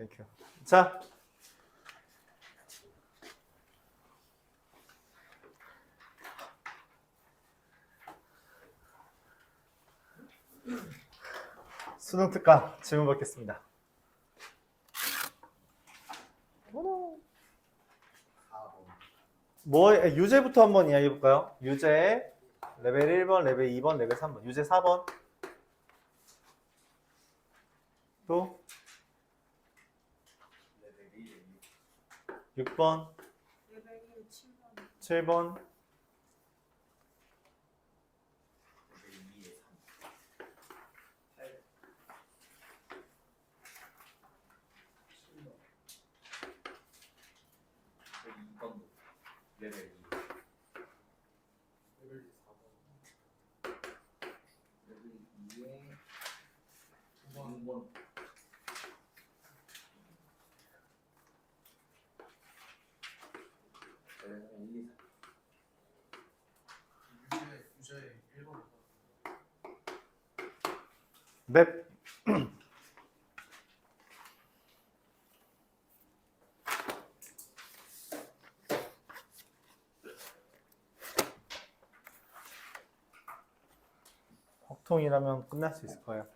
땡큐. 자. 수능 특강 질문 받겠습니다. 뭐 유제부터 한번 이야기해 볼까요? 유제 레벨 1번, 레벨 2번, 레벨 3번. 유제 4번. 또 6번, 7번, 1맵. 확통이라면 끝날 수 있을 거예요.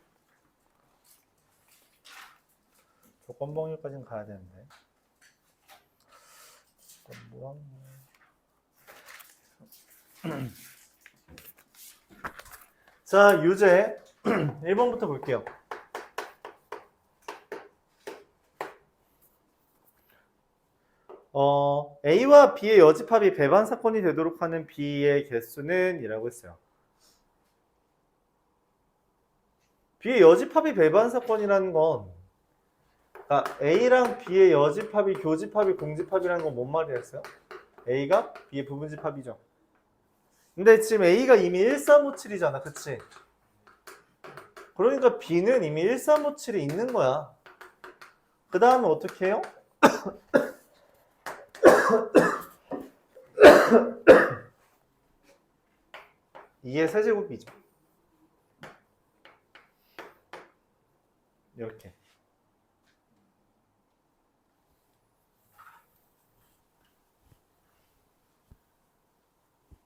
조건봉유까지는 가야 되는데. 조건봉. 자, 유제 1번부터 볼게요. A와 B의 여집합이 배반 사건이 되도록 하는 B의 개수는 이라고 했어요. B의 여집합이 배반 사건이라는 건, 그러니까 A랑 B의 여집합이 교집합이 공집합이라는 건 뭔 말이었어요? A가 B의 부분집합이죠. 근데 지금 A가 이미 1357이잖아, 그치? 그러니까 B는 이미 1357이 있는 거야. 그 다음에 어떻게 해요? 2의 세제곱이죠. 이렇게.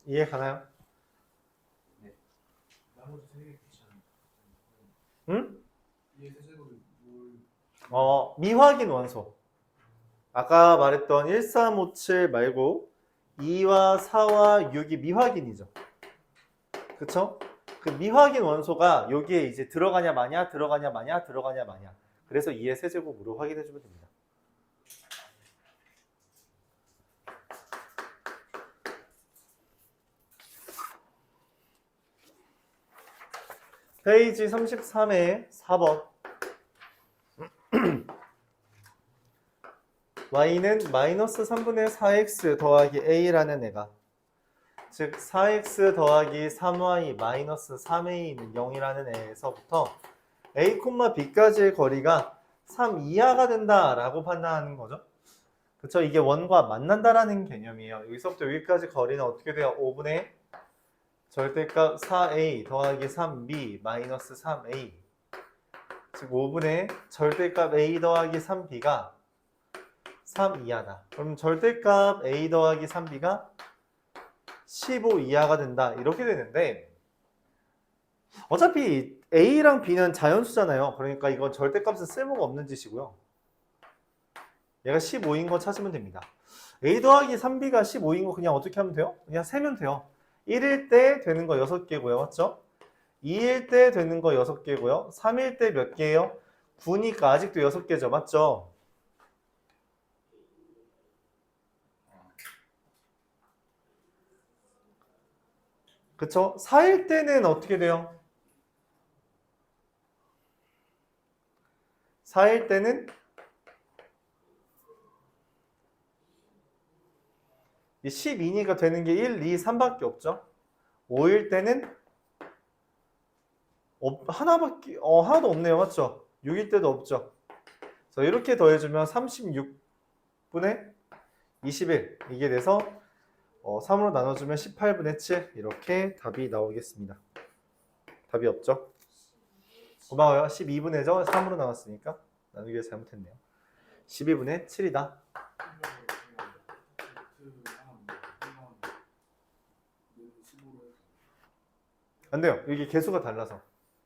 이해 가나요? 네. 나머지 3개 귀찮아요. 응? 2의 세제곱이 뭘... 미확인 원소. 아까 말했던 1357 말고 2와 4와 6이 미확인이죠. 그쵸? 그 미확인 원소가 여기에 이제 들어가냐 마냐, 들어가냐 마냐, 들어가냐 마냐. 그래서 2의 세제곱으로 확인해주면 됩니다. 페이지 33에 4번. y는 마이너스 3분의 4x 더하기 a라는 애가, 즉 4x 더하기 3y 마이너스 3a는 0이라는 애에서부터 a, b까지의 거리가 3 이하가 된다라고 판단하는 거죠. 그쵸? 이게 원과 만난다라는 개념이에요. 여기서부터 여기까지 거리는 어떻게 돼요? 5분의 절대값 4a 더하기 3b 마이너스 3a, 즉 5분의 절대값 a 더하기 3b가 3 이하다. 그럼 절대값 a 더하기 3b가 15 이하가 된다. 이렇게 되는데, 어차피 a랑 b는 자연수잖아요. 그러니까 이건 절대값은 쓸모가 없는 짓이고요. 얘가 15인 거 찾으면 됩니다. a 더하기 3b가 15인 거 그냥 어떻게 하면 돼요? 그냥 세면 돼요. 1일 때 되는 거 6개고요. 맞죠? 2일 때 되는 거 6개고요. 3일 때 몇 개예요? 9니까 아직도 6개죠. 맞죠? 그쵸? 4일 때는 어떻게 돼요? 4일 때는 이 12니까 되는 게 1, 2, 3밖에 없죠. 5일 때는 하나도 없네요. 맞죠? 6일 때도 없죠. 그래서 이렇게 더해주면 36분의 21 이게 돼서 3으로 나눠주면 18분의 7 이렇게 답이 나오겠습니다. 답이 없죠? 고마워요. 12분의죠? 3으로 나왔으니까 나누기를 잘못했네요. 12분의 7이다. 안 돼요. 여기 개수가 달라서.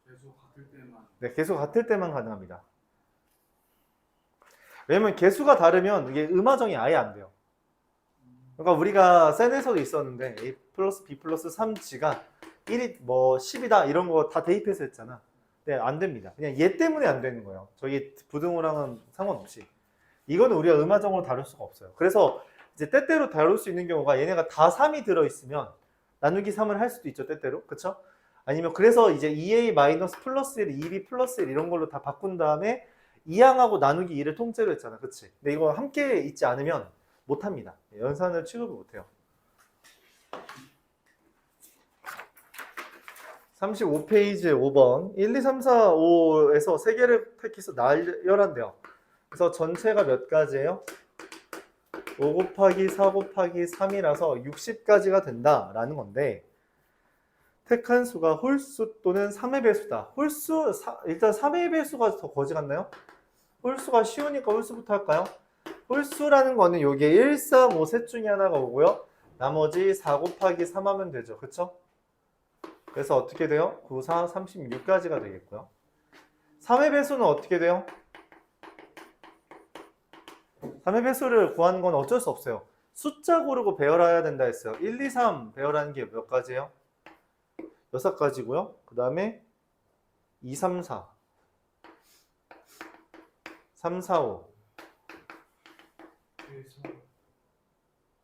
계속 같을 때만. 네, 개수가 같을 때만 가능합니다. 왜냐면 개수가 다르면 이게 음화정이 아예 안 돼요. 그러니까 우리가 센에서도 있었는데 a 플러스 b 플러스 3g가 1이 뭐 10이다 이런 거 다 대입해서 했잖아. 네, 안 됩니다. 그냥 얘 때문에 안 되는 거예요. 저기 부등호랑은 상관없이. 이거는 우리가 음화정으로 다룰 수가 없어요. 그래서 이제 때때로 다룰 수 있는 경우가 얘네가 다 3이 들어있으면 나누기 3을 할 수도 있죠, 때때로. 그쵸? 아니면 그래서 이제 2a 마이너스 플러스 1, 2b 플러스 1 이런 걸로 다 바꾼 다음에 2항하고 나누기 2를 통째로 했잖아. 그치? 근데 이거 함께 있지 않으면 못합니다. 연산을 취급을 못해요. 35페이지에 5번 1, 2, 3, 4, 5에서 3개를 택해서 나열한대요. 그래서 전체가 몇 가지예요? 5 곱하기 4 곱하기 3이라서 60가지가 된다라는 건데 택한 수가 홀수 또는 3의 배수다. 홀수, 일단 3의 배수가 더 거지 같나요? 홀수가 쉬우니까 홀수부터 할까요? 홀수라는 거는 여기에 1, 3, 5 셋 중에 하나가 오고요. 나머지 4 곱하기 3 하면 되죠. 그쵸? 그래서 어떻게 돼요? 9, 4, 36까지가 되겠고요. 3의 배수는 어떻게 돼요? 3의 배수를 구하는 건 어쩔 수 없어요. 숫자 고르고 배열해야 된다 했어요. 1, 2, 3 배열하는 게 몇 가지예요? 6가지고요. 그 다음에 2, 3, 4 3, 4, 5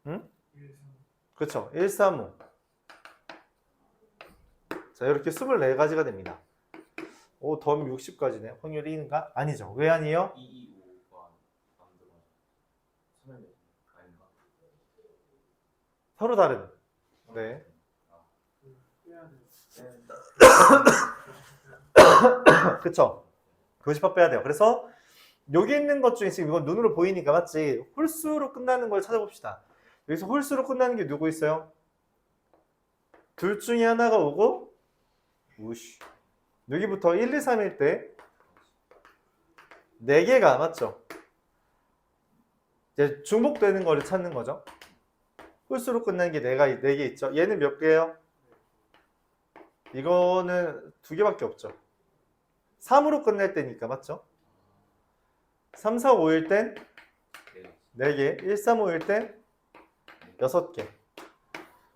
응? 그쵸. 1, 3, 5 자, 이렇게 24가지가 됩니다. 오, 더하면 60까지네요. 확률이 1인가? 아니죠. 왜 아니에요? 225가 안 들어가요. 3의 아닌가? 서로 다른. 네. 그쵸. 교집합 빼야 돼요. 그래서 여기 있는 것 중에 지금 이건 눈으로 보이니까 맞지? 홀수로 끝나는 걸 찾아봅시다. 여기서 홀수로 끝나는 게 누구 있어요? 둘 중에 하나가 오고 우씨. 여기부터 1, 2, 3일 때 4개가 맞죠? 이제 중복되는 거를 찾는 거죠. 홀수로 끝나는 게 4개 있죠. 얘는 몇 개예요? 이거는 2개밖에 없죠. 3으로 끝날 때니까 맞죠? 3, 4, 5일 땐 4개, 1, 3, 5일 땐 6개.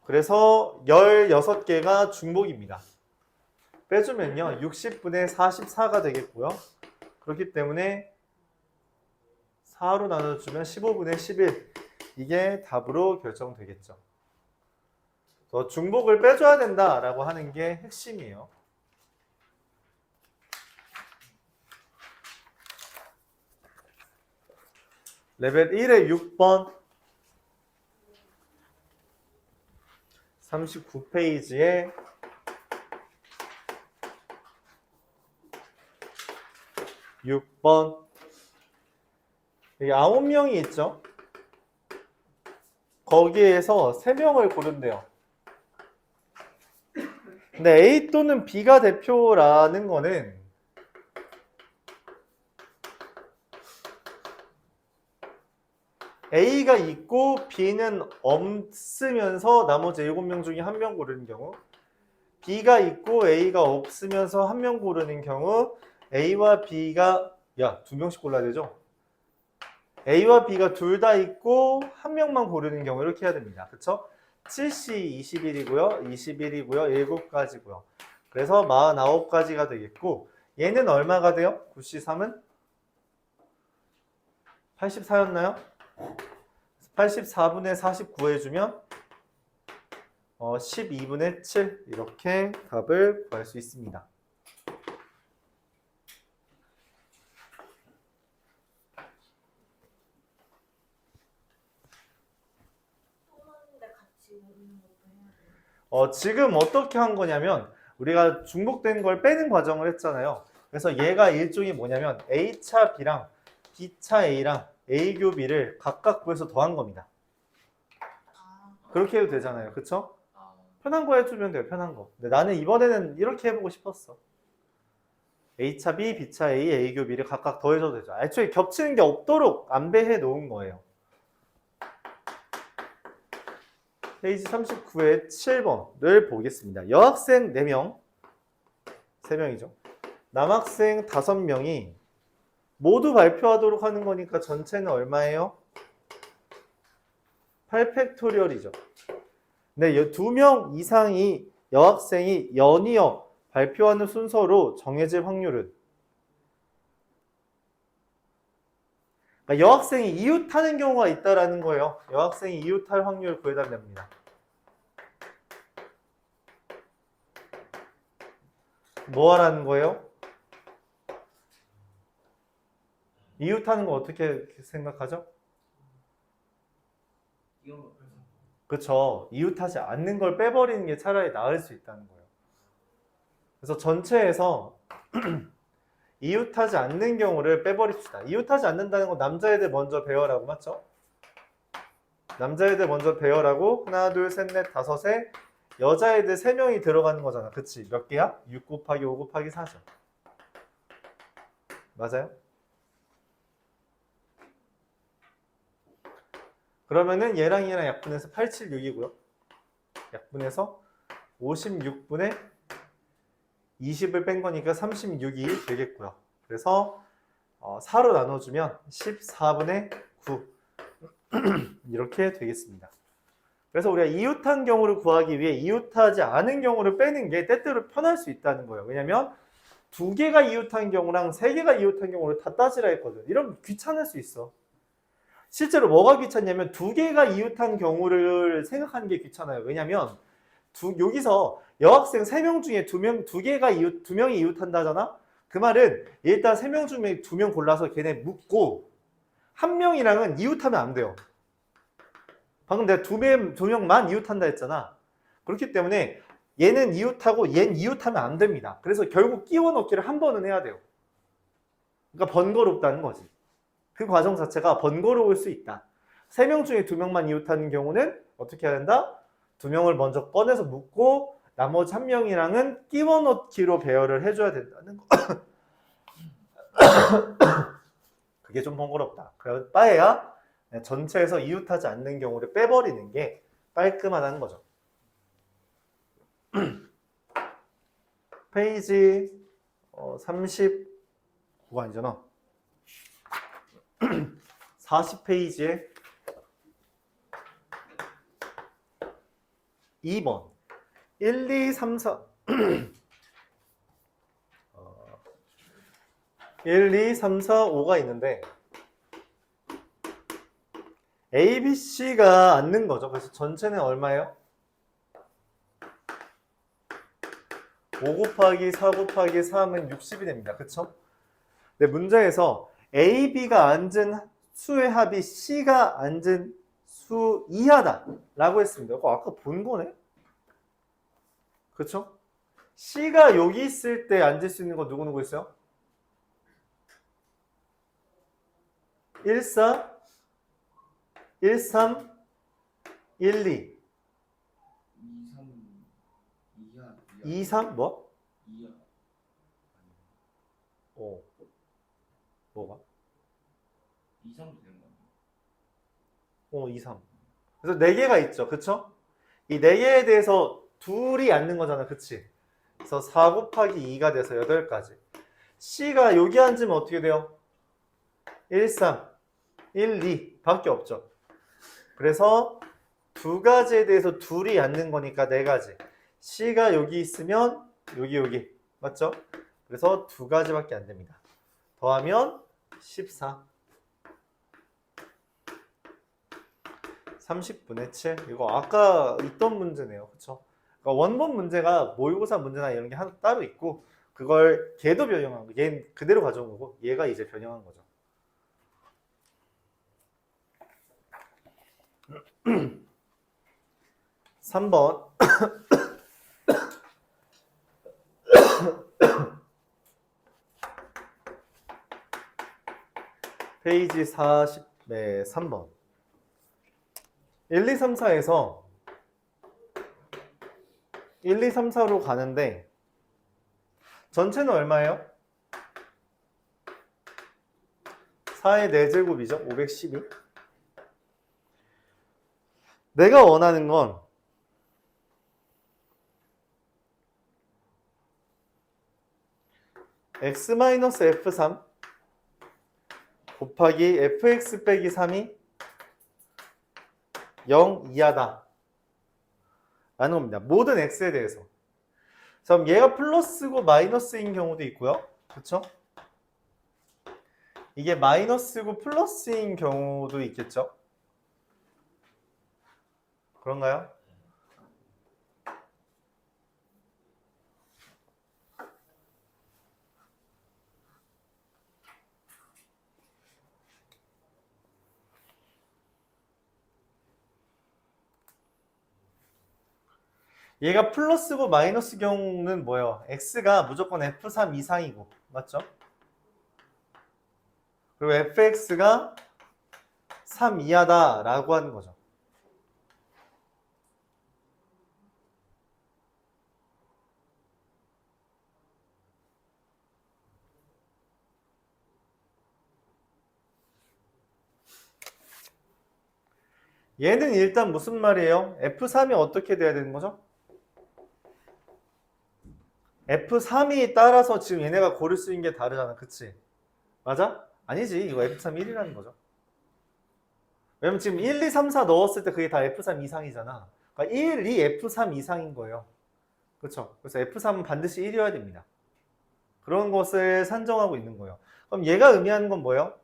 그래서 16개가 중복입니다. 빼주면요 60분의 44가 되겠고요. 그렇기 때문에 4로 나눠주면 15분의 11 이게 답으로 결정되겠죠. 더 중복을 빼줘야 된다라고 하는 게 핵심이에요. 레벨 1의 6번 39페이지에 6번 여기 9명이 있죠. 거기에서 3명을 고른대요. 근데 A 또는 B가 대표라는 거는 A가 있고 B는 없으면서 나머지 7명 중에 1명 고르는 경우, B가 있고 A가 없으면서 1명 고르는 경우, A와 B가 2명씩 골라야 되죠? A와 B가 둘 다 있고 1명만 고르는 경우 이렇게 해야 됩니다. 그쵸? 7C 21이고요. 21이고요. 7가지고요. 그래서 49가지가 되겠고 얘는 얼마가 돼요? 9C3은? 84였나요? 84분의 49 해주면 12분의 7 이렇게 답을 구할 수 있습니다. 지금 어떻게 한 거냐면 우리가 중복된 걸 빼는 과정을 했잖아요. 그래서 얘가 일종이 뭐냐면 A차 B랑 B차 A랑 A 교 B를 각각 구해서 더한 겁니다. 그렇게 해도 되잖아요. 그쵸? 편한 거 해주면 돼요. 편한 거. 근데 나는 이번에는 이렇게 해보고 싶었어. A차 B, B차 A, A 교 B를 각각 더해줘도 되죠. 애초에 겹치는 게 없도록 안배해 놓은 거예요. 페이지 39의 7번을 보겠습니다. 여학생 4명, 3명이죠. 남학생 5명이 모두 발표하도록 하는 거니까 전체는 얼마예요? 8팩토리얼이죠. 근데 2명 이상이 여학생이 연이어 발표하는 순서로 정해질 확률은, 그러니까 여학생이 이웃하는 경우가 있다라는 거예요. 여학생이 이웃할 확률을 구해달라는 겁니다. 뭐 하라는 거예요? 이웃하는 거 어떻게 생각하죠? 그쵸. 이웃하지 않는 걸 빼버리는 게 차라리 나을 수 있다는 거예요. 그래서 전체에서 이웃하지 않는 경우를 빼버립시다. 이웃하지 않는다는 건 남자애들 먼저 배워라고, 맞죠? 남자애들 먼저 배워라고 하나, 둘, 셋, 넷, 다섯에 여자애들 3명이 들어가는 거잖아. 그치? 몇 개야? 6 곱하기 5 곱하기 4죠. 맞아요? 그러면은 얘랑 얘랑 약분해서 876이고요. 약분해서 56분의 20을 뺀 거니까 36이 되겠고요. 그래서 4로 나눠주면 14분의 9 이렇게 되겠습니다. 그래서 우리가 이웃한 경우를 구하기 위해 이웃하지 않은 경우를 빼는 게 때때로 편할 수 있다는 거예요. 왜냐면 2개가 이웃한 경우랑 3개가 이웃한 경우를 다 따지라 했거든. 이러면 귀찮을 수 있어. 실제로 뭐가 귀찮냐면 2개가 이웃한 경우를 생각하는 게 귀찮아요. 왜냐면 여기서 여학생 3명 중에 2명이 이웃한다잖아? 그 말은 일단 3명 중에 2명 골라서 걔네 묻고 1명이랑은 이웃하면 안 돼요. 방금 내가 2명만 이웃한다 했잖아. 그렇기 때문에 얘는 이웃하고 얘는 이웃하면 안 됩니다. 그래서 결국 끼워 넣기를 한 번은 해야 돼요. 그러니까 번거롭다는 거지. 그 과정 자체가 번거로울 수 있다. 3명 중에 2명만 이웃하는 경우는 어떻게 해야 된다? 2명을 먼저 꺼내서 묶고 나머지 1명이랑은 끼워 넣기로 배열을 해줘야 된다는 거. 그게 좀 번거롭다. 그래서 빠에야 전체에서 이웃하지 않는 경우를 빼버리는 게 깔끔하다는 거죠. 페이지 39가 아니잖아. 40페이지에 2번 1, 2, 3, 4 1, 2, 3, 4, 5가 있는데 A, B, C가 앉는 거죠. 그래서 전체는 얼마예요? 5 곱하기 4 곱하기 3은 60이 됩니다. 그쵸? 근데 문제에서 A, B가 앉은 수의 합이 C가 앉은 수 이하다 라고 했습니다. 아까 본 거네? 그쵸? C가 여기 있을 때 앉을 수 있는 거 누구 있어요? 1, 4, 1, 3, 1, 2 2, 3 뭐? 2야. 뭐가? 2, 3도 되는 거 아니야? 2, 3 그래서 4개가 있죠. 그쵸? 이 4개에 대해서 둘이 앉는 거잖아. 그치? 그래서 4 곱하기 2가 돼서 8가지. C가 여기 앉으면 어떻게 돼요? 1, 3, 1, 2 밖에 없죠. 그래서 2가지에 대해서 둘이 앉는 거니까 4가지. C가 여기 있으면 여기 맞죠? 그래서 2가지밖에 안 됩니다. 더하면 14 30분의 7 이거 아까 있던 문제네요. 그쵸? 그러니까 원본 문제가 모의고사 문제나 이런 게 따로 있고 그걸 걔도 변형한 거, 얘는 그대로 가져온 거고 얘가 이제 변형한 거죠. (3번) 페이지 40의 3번 1, 2, 3, 4에서 1, 2, 3, 4로 가는데 전체는 얼마예요? 4의 4제곱이죠. 512. 내가 원하는 건 x-f3 곱하기 fx 빼기 3이 0 이하다 라는 겁니다. 모든 x에 대해서. 그럼 얘가 플러스고 마이너스인 경우도 있고요. 그쵸? 이게 마이너스고 플러스인 경우도 있겠죠? 그런가요? 얘가 플러스고 마이너스 경우는 뭐예요? x가 무조건 f3 이상이고, 맞죠? 그리고 fx가 3 이하다라고 하는 거죠. 얘는 일단 무슨 말이에요? f3이 어떻게 돼야 되는 거죠? f3이 따라서 지금 얘네가 고를 수 있는 게 다르잖아. 그치? 맞아? 아니지. 이거 f3 1이라는 거죠. 왜냐면 지금 1, 2, 3, 4 넣었을 때 그게 다 f3 이상이잖아. 그러니까 1, 2, f3 이상인 거예요. 그렇죠? 그래서 f3은 반드시 1이어야 됩니다. 그런 것을 산정하고 있는 거예요. 그럼 얘가 의미하는 건 뭐예요?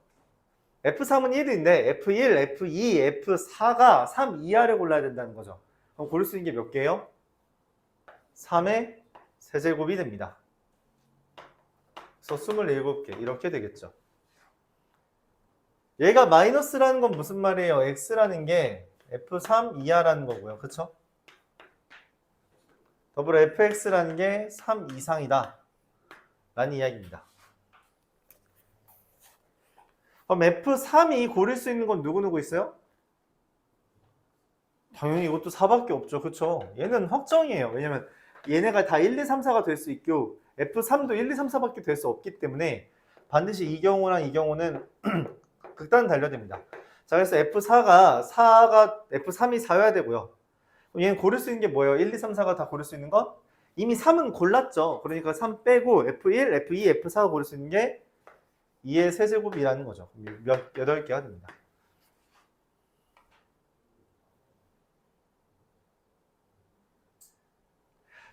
f3은 1인데 f1, f2, f4가 3 이하를 골라야 된다는 거죠. 그럼 고를 수 있는 게 몇 개예요? 3의 세제곱이 됩니다. 그래서 27개 이렇게 되겠죠. 얘가 마이너스라는 건 무슨 말이에요? x라는 게 f3 이하라는 거고요. 그쵸? 더불어 fx라는 게 3 이상이다 라는 이야기입니다. 그럼 f3이 고를 수 있는 건 누구누구 있어요? 당연히 이것도 4밖에 없죠. 그쵸? 얘는 확정이에요. 왜냐면 얘네가 다 1, 2, 3, 4가 될 수 있고 f3도 1, 2, 3, 4밖에 될 수 없기 때문에 반드시 이 경우랑 이 경우는 극단 달려됩니다. 자, 그래서 f3이 4여야 되고요. 얘는 고를 수 있는 게 뭐예요? 1, 2, 3, 4가 다 고를 수 있는 건? 이미 3은 골랐죠. 그러니까 3 빼고 f1, f2, f4가 고를 수 있는 게 2의 세제곱이라는 거죠. 8개가 됩니다.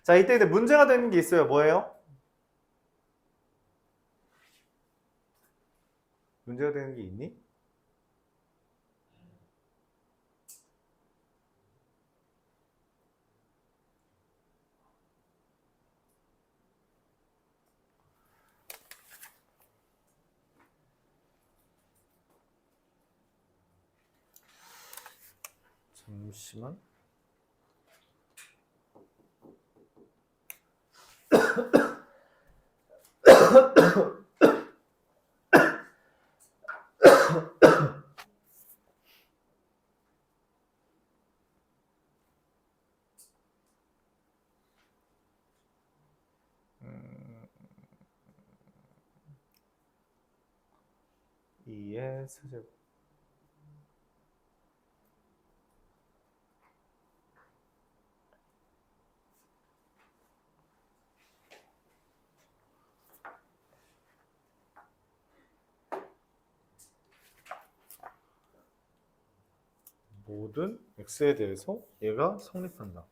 자, 이때 문제가 되는 게 있어요. 뭐예요? 문제가 되는 게 있니? 잠시만. 의 세제곱. 모든 x에 대해서 얘가 성립한다.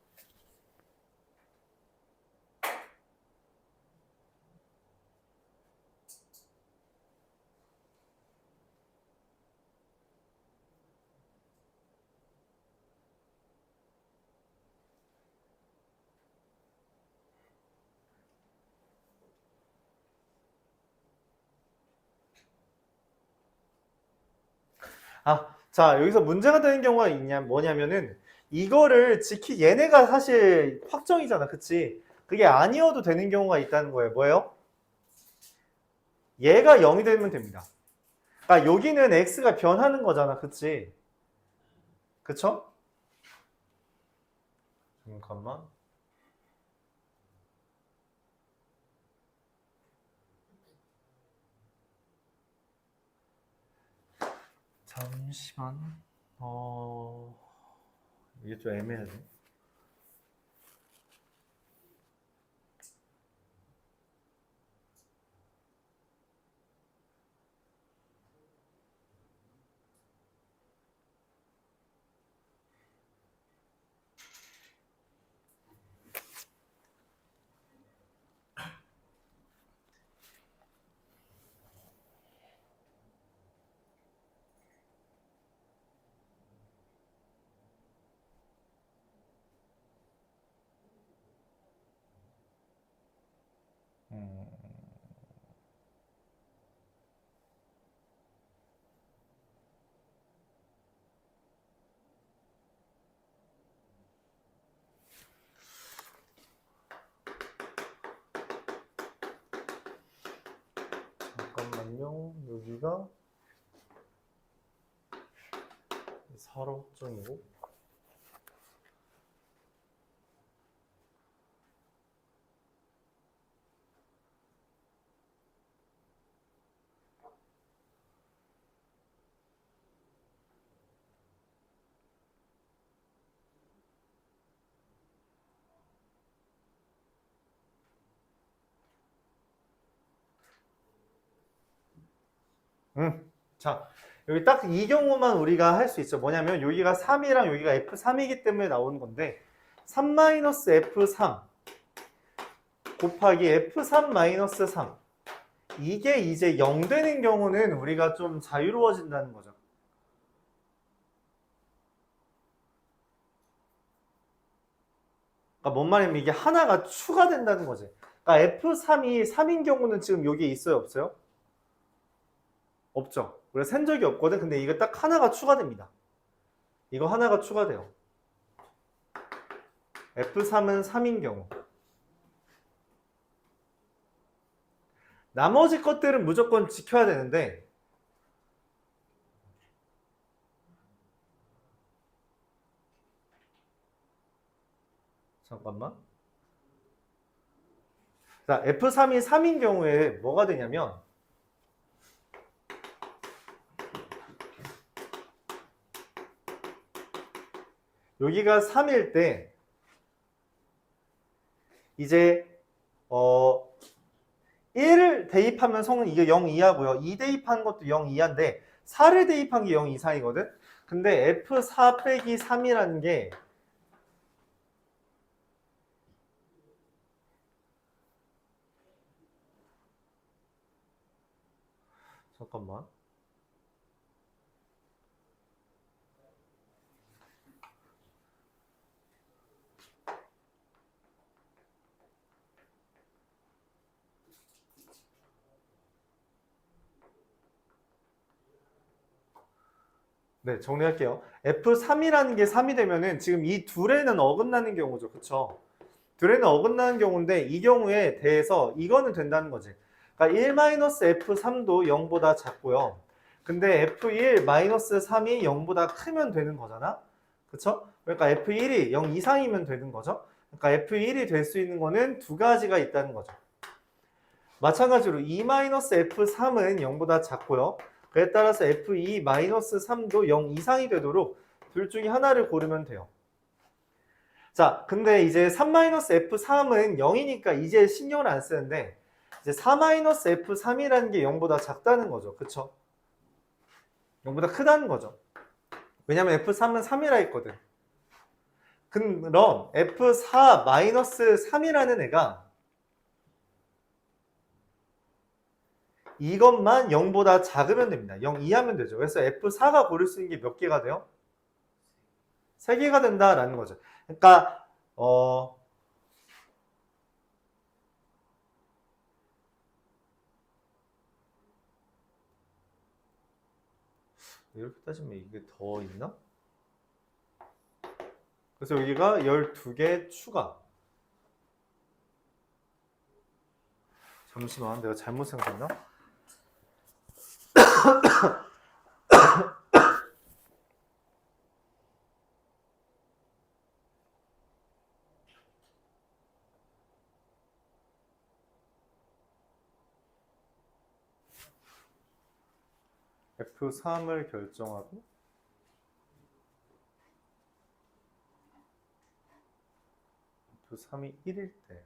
자, 여기서 문제가 되는 경우가 뭐냐면은 이거를 얘네가 사실 확정이잖아. 그치? 그게 아니어도 되는 경우가 있다는 거예요. 뭐예요? 얘가 0이 되면 됩니다. 그러니까 여기는 x가 변하는 거잖아. 그치? 그쵸? 잠깐만. 잠시만. 이게 좀 애매하네. 음. 잠깐만요. 여기가 4로 확정이고 자, 여기 딱 이 경우만 우리가 할 수 있죠. 뭐냐면 여기가 3이랑 여기가 F3이기 때문에 나오는 건데 3-F3 곱하기 F3-3 이게 이제 0 되는 경우는 우리가 좀 자유로워진다는 거죠. 그러니까 뭔 말이냐면 이게 하나가 추가된다는 거지. 그러니까 F3이 3인 경우는 지금 여기에 있어요, 없어요? 없죠. 그래서 센 적이 없거든. 근데 이거 딱 하나가 추가됩니다. 이거 하나가 추가돼요. F3은 3인 경우. 나머지 것들은 무조건 지켜야 되는데 잠깐만. 자, F3이 3인 경우에 뭐가 되냐면 여기가 3일 때 이제 1을 대입하면 성은 이게 0 이하고요. 2 대입한 것도 0 이하인데 4를 대입한 게 0 이상이거든. 근데 F4 빼기 3이라는 게 잠깐만. 네, 정리할게요. F3이라는 게 3이 되면은 지금 이 둘에는 어긋나는 경우죠. 그쵸? 둘에는 어긋나는 경우인데 이 경우에 대해서 이거는 된다는 거지. 그러니까 1-F3도 0보다 작고요. 근데 F1-3이 0보다 크면 되는 거잖아. 그쵸? 그러니까 F1이 0 이상이면 되는 거죠. 그러니까 F1이 될 수 있는 거는 두 가지가 있다는 거죠. 마찬가지로 2-F3은 0보다 작고요. 그에 따라서 F2-3도 0 이상이 되도록 둘 중에 하나를 고르면 돼요. 자, 근데 이제 3-F3은 0이니까 이제 신경을 안 쓰는데 이제 4-F3이라는 게 0보다 작다는 거죠. 그쵸? 0보다 크다는 거죠. 왜냐면 F3은 3이라 했거든. 그럼 F4-3이라는 애가 이것만 0보다 작으면 됩니다. 0 이하면 되죠. 그래서 F4가 고를 수 있는 게 몇 개가 돼요? 3개가 된다라는 거죠. 그러니까 이렇게 따지면 이게 더 있나? 그래서 여기가 12개 추가. 잠시만, 내가 잘못 생각했나? F3을 결정하고 F3이 1일 때.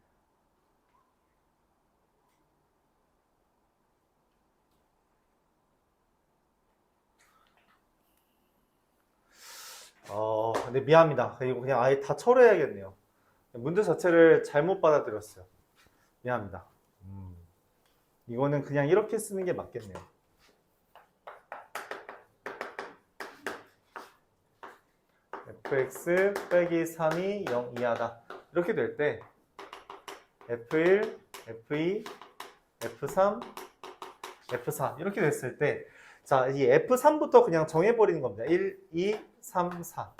근데 미안합니다. 이거 그냥 아예 다 철회해야겠네요. 문제 자체를 잘못 받아들였어요. 미안합니다. 이거는 그냥 이렇게 쓰는 게 맞겠네요. fx 빼기 3이 0 이하다. 이렇게 될 때 f1, f2, f3, f4 이렇게 됐을 때 자, 이 f3부터 그냥 정해버리는 겁니다. 1, 2, 3, 4.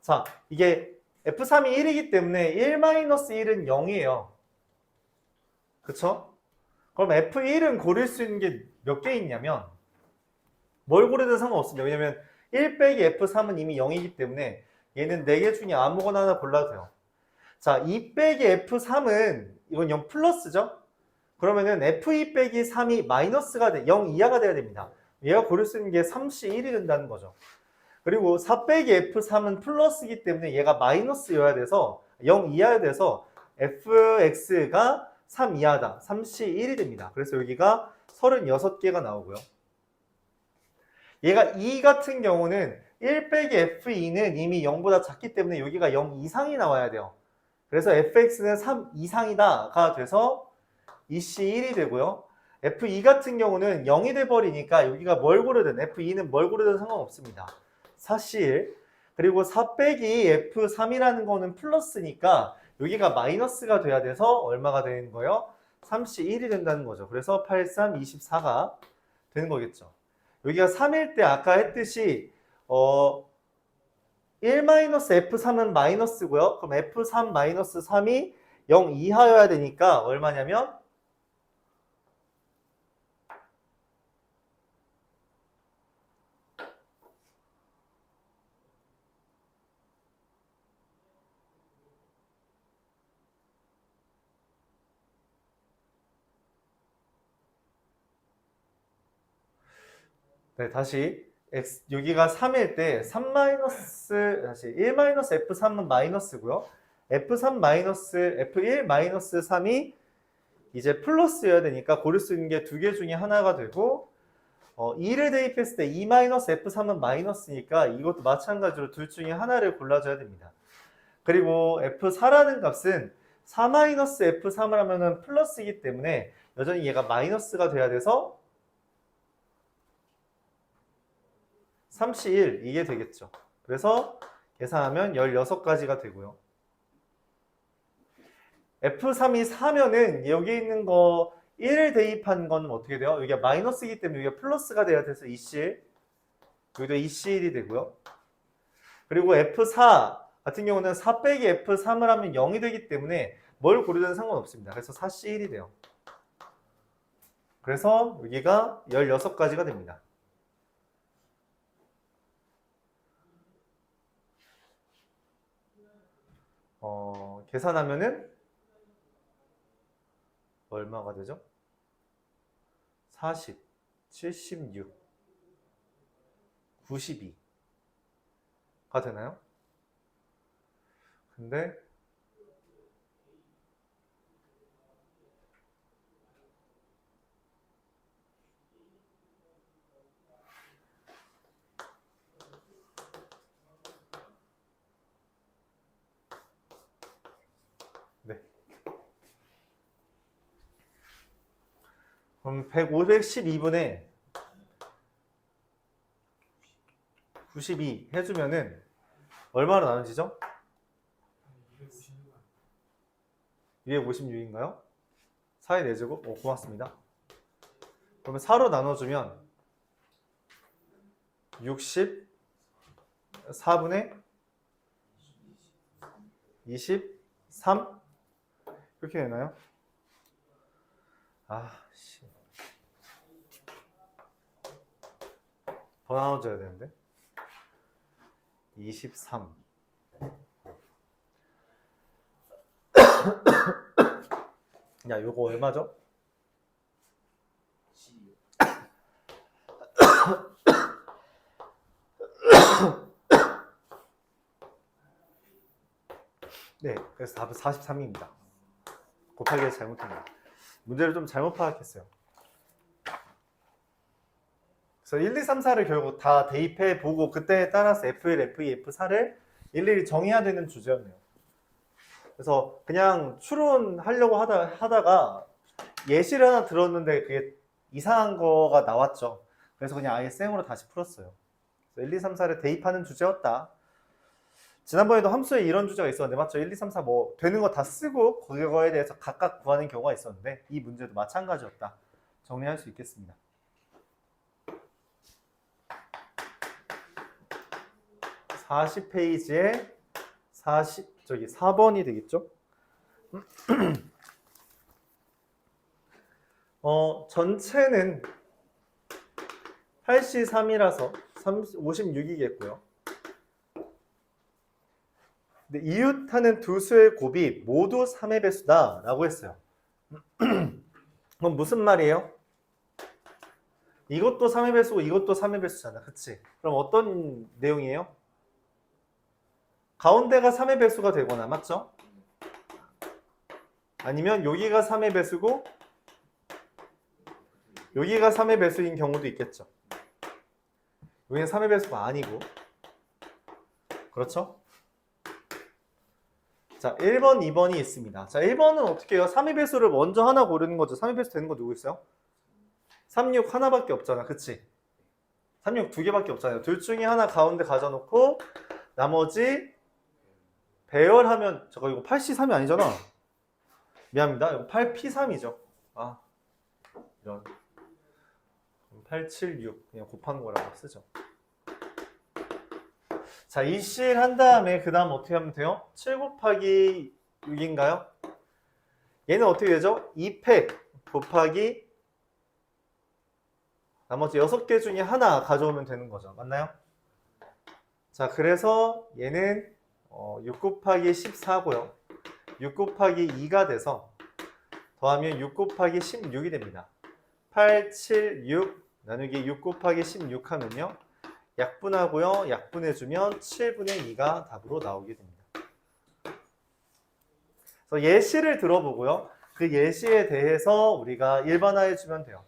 자, 이게 f3이 1이기 때문에 1-1은 0이에요. 그쵸? 그럼 f1은 고를 수 있는 게 몇 개 있냐면 뭘 고르든 상관없습니다. 왜냐면 1 빼기 f3은 이미 0이기 때문에 얘는 4개 중에 아무거나 하나 골라도 돼요. 자, 2 빼기 f3은 이건 0 플러스죠? 그러면은 f2 빼기 3이 마이너스가 돼, 0 이하가 돼야 됩니다. 얘가 고를 수 있는 게 3c1이 된다는 거죠. 그리고 4 빼기 f3은 플러스이기 때문에 얘가 마이너스여야 돼서 0 이하여야 돼서 fx가 3 이하다. 3c1이 됩니다. 그래서 여기가 36개가 나오고요. 얘가 2 같은 경우는 1 빼기 f2는 이미 0보다 작기 때문에 여기가 0 이상이 나와야 돼요. 그래서 fx는 3 이상이다가 돼서 2c1이 되고요. f2 같은 경우는 0이 돼버리니까 여기가 뭘 고르든 f2는 뭘 고르든 상관없습니다. 4c1 그리고 4 빼기 f3이라는 거는 플러스니까 여기가 마이너스가 돼야 돼서 얼마가 되는 거예요? 3c1이 된다는 거죠. 그래서 8, 3, 24가 되는 거겠죠. 여기가 3일 때 아까 했듯이 1-f3은 마이너스고요. 그럼 f3-3이 0 이하여야 되니까 얼마냐면 네, 다시 여기가 3일 때 3 다시 1-f3은 마이너스고요. f1-3이 이제 플러스여야 되니까 고를 수 있는 게 두 개 중에 하나가 되고 2를 대입했을 때 2-f3은 마이너스니까 이것도 마찬가지로 둘 중에 하나를 골라줘야 됩니다. 그리고 f4라는 값은 4-f3을 하면은 플러스이기 때문에 여전히 얘가 마이너스가 돼야 돼서 3c1 이게 되겠죠. 그래서 계산하면 16가지가 되고요. f3이 4면은 여기 있는 거 1을 대입한 건 어떻게 돼요? 여기가 마이너스이기 때문에 여기가 플러스가 돼야 돼서 2c1 여기도 2c1이 되고요. 그리고 f4 같은 경우는 4 빼기 f3을 하면 0이 되기 때문에 뭘 고르든 상관없습니다. 그래서 4c1이 돼요. 그래서 여기가 16가지가 됩니다. 계산하면은 얼마가 되죠? 40, 76, 92가 되나요? 근데 그럼 512분의 92 해주면은 얼마로 나눠지죠? 256인가요? 4의 4제곱? 고맙습니다. 그러면 4로 나눠주면 64분의 23? 이렇게 되나요? 씨. 더 나눠줘야 되는데. 23. 야, 요거 얼마죠? 12. 네, 그래서 답은 43입니다. 곱하기를 잘못합니다. 문제를 좀 잘못 파악했어요. 그래서 1, 2, 3, 4를 결국 다 대입해 보고 그때에 따라서 F1, F2, F4를 일일이 정해야 되는 주제였네요. 그래서 그냥 추론하려고 하다가 예시를 하나 들었는데 그게 이상한 거가 나왔죠. 그래서 그냥 아예 생으로 다시 풀었어요. 1, 2, 3, 4를 대입하는 주제였다. 지난번에도 함수에 이런 주제가 있었는데 맞죠? 1, 2, 3, 4 뭐 되는 거 다 쓰고 그거에 대해서 각각 구하는 경우가 있었는데 이 문제도 마찬가지였다. 정리할 수 있겠습니다. 40페이지에 4번이 되겠죠? 전체는 8C3이라서 56이겠고요. 근데 이웃하는 두 수의 곱이 모두 3의 배수다 라고 했어요. 그럼 무슨 말이에요? 이것도 3의 배수고 이것도 3의 배수잖아. 그치? 그럼 어떤 내용이에요? 가운데가 3의 배수가 되거나 맞죠? 아니면 여기가 3의 배수고 여기가 3의 배수인 경우도 있겠죠. 여기는 3의 배수가 아니고 그렇죠? 자, 1번, 2번이 있습니다. 자, 1번은 어떻게 해요? 3의 배수를 먼저 하나 고르는 거죠. 3의 배수 되는 거 누구 있어요? 3, 6 하나밖에 없잖아. 그치? 3, 6 두 개밖에 없잖아요. 둘 중에 하나 가운데 가져놓고 나머지 배열하면 저거 이거 8C3이 아니잖아. 미안합니다. 이거 8P3이죠. 아, 이런 876 그냥 곱한 거라고 쓰죠. 자, 이실 한 다음에 그 다음 어떻게 하면 돼요? 7 곱하기 6인가요? 얘는 어떻게 되죠? 2팩 곱하기 나머지 6개 중에 하나 가져오면 되는 거죠. 맞나요? 자, 그래서 얘는 6 곱하기 14고요. 6 곱하기 2가 돼서 더하면 6 곱하기 16이 됩니다. 8, 7, 6 나누기 6 곱하기 16 하면요. 약분하고요. 약분해주면 7분의 2가 답으로 나오게 됩니다. 그래서 예시를 들어보고요. 그 예시에 대해서 우리가 일반화해주면 돼요.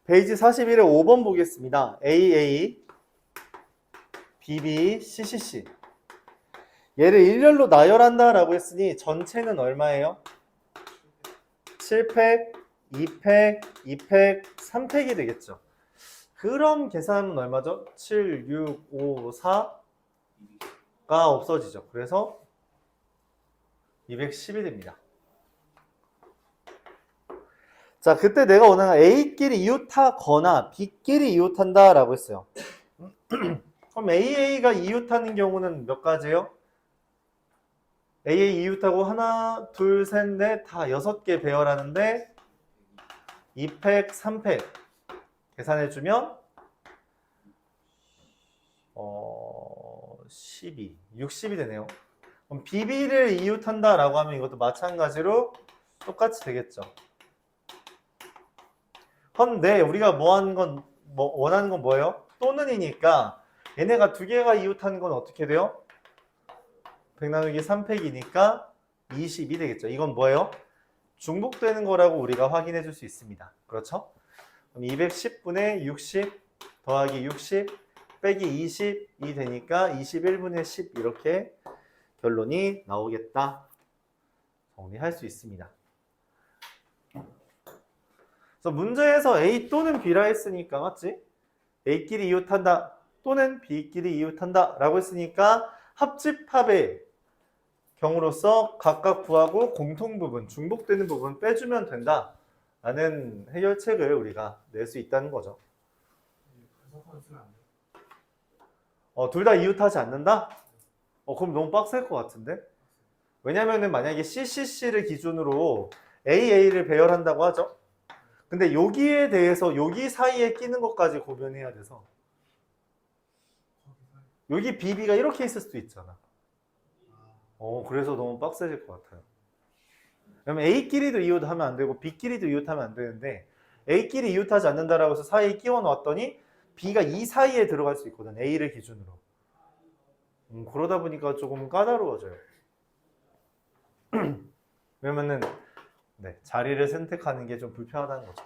페이지 41에 5번 보겠습니다. AA, BB, CCC. 얘를 일렬로 나열한다 라고 했으니 전체는 얼마예요? 7팩, 2팩, 2팩, 3팩이 되겠죠. 그럼 계산하면 얼마죠? 7, 6, 5, 4가 없어지죠. 그래서 210이 됩니다. 자, 그때 내가 원하는 A끼리 이웃하거나 B끼리 이웃한다 라고 했어요. 그럼 AA가 이웃하는 경우는 몇 가지예요? AA 이웃하고 하나, 둘, 셋, 넷, 다 6개 배열하는데 2팩, 3팩 계산해주면 12, 60이 되네요. 그럼 BB를 이웃한다 라고 하면 이것도 마찬가지로 똑같이 되겠죠. 근데 우리가 원하는 건 뭐예요? 또는이니까 얘네가 두 개가 이웃하는 건 어떻게 돼요? 100 나누기 3팩이니까 20이 되겠죠. 이건 뭐예요? 중복되는 거라고 우리가 확인해 줄 수 있습니다. 그렇죠? 그럼 210분의 60 더하기 60 빼기 20이 되니까 21분의 10 이렇게 결론이 나오겠다. 정리할 수 있습니다. 그래서 문제에서 A 또는 B라 했으니까 맞지? A끼리 이웃한다 또는 B끼리 이웃한다 라고 했으니까 합집합의 경우로서 각각 구하고 공통부분, 중복되는 부분 빼주면 된다 라는 해결책을 우리가 낼 수 있다는 거죠. 가사판 쓰면 안 돼요? 둘 다 이웃하지 않는다? 그럼 너무 빡셀 것 같은데? 왜냐면은 만약에 CCC를 기준으로 AA를 배열한다고 하죠. 근데 여기에 대해서 여기 사이에 끼는 것까지 고민해야 돼서 여기 BB가 이렇게 있을 수도 있잖아. 그래서 너무 빡세질 것 같아요. 그러면 A끼리도 이웃하면 안 되고 B끼리도 이웃하면 안 되는데 A끼리 이웃하지 않는다라고 해서 사이에 끼워 놨더니 B가 이 사이에 들어갈 수 있거든. A를 기준으로. 그러다 보니까 조금 까다로워져요. 왜냐면은 네, 자리를 선택하는 게 좀 불편하다는 거죠.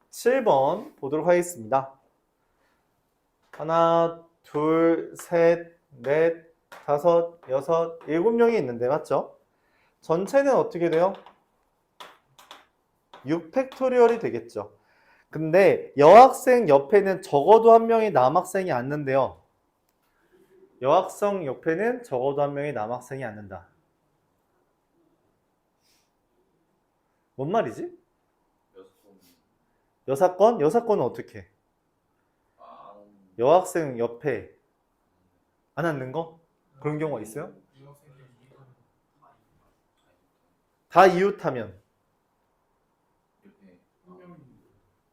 (7번) 보도록 하겠습니다. 하나, 둘, 셋, 넷, 다섯, 여섯, 7명이 있는데 맞죠? 전체는 어떻게 돼요? 6팩토리얼이 되겠죠. 근데 여학생 옆에는 적어도 한 명이 남학생이 앉는데요. 여학생 옆에는 적어도 한 명이 남학생이 앉는다. 뭔 말이지? 여사건? 여사건은 어떻게? 여학생 옆에 안 앉는 거? 그런 경우가 있어요? 다 이웃하면.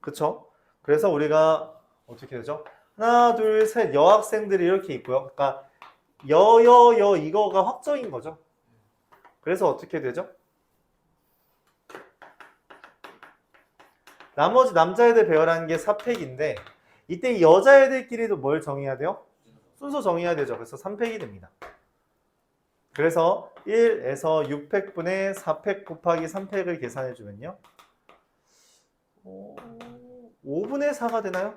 그쵸? 그래서 우리가 어떻게 되죠? 하나, 둘, 셋 여학생들이 이렇게 있고요. 그러니까 여 이거가 확정인 거죠. 그래서 어떻게 되죠? 나머지 남자애들 배열하는 게 4팩인데 이때 여자애들끼리도 뭘 정해야 돼요? 순서 정해야 되죠. 그래서 3팩이 됩니다. 그래서 1에서 6팩분의 4팩 곱하기 3팩을 계산해 주면요. 5분의 4가 되나요?